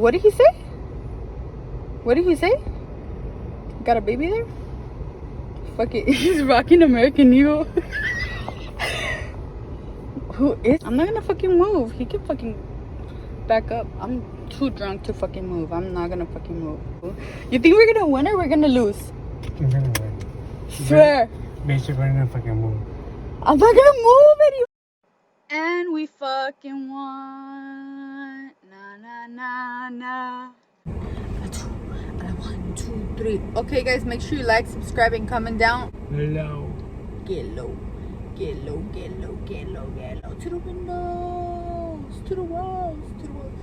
What did he say? What did he say? Got a baby there? Fuck it. He's rocking American Eagle. Who is? I'm not gonna fucking move. He can fucking back up. I'm too drunk to fucking move. I'm not gonna fucking move. You think we're gonna win or we're gonna lose? We're gonna win. Swear. Basically, we're gonna fucking move. I'm not gonna move anymore. And we fucking won. Na na na na. 1, 2, 3. Okay, guys, make sure you like, subscribe, and comment down. Hello. Get low. Get low, get low, get low, get low. To the windows, to the walls, to the walls.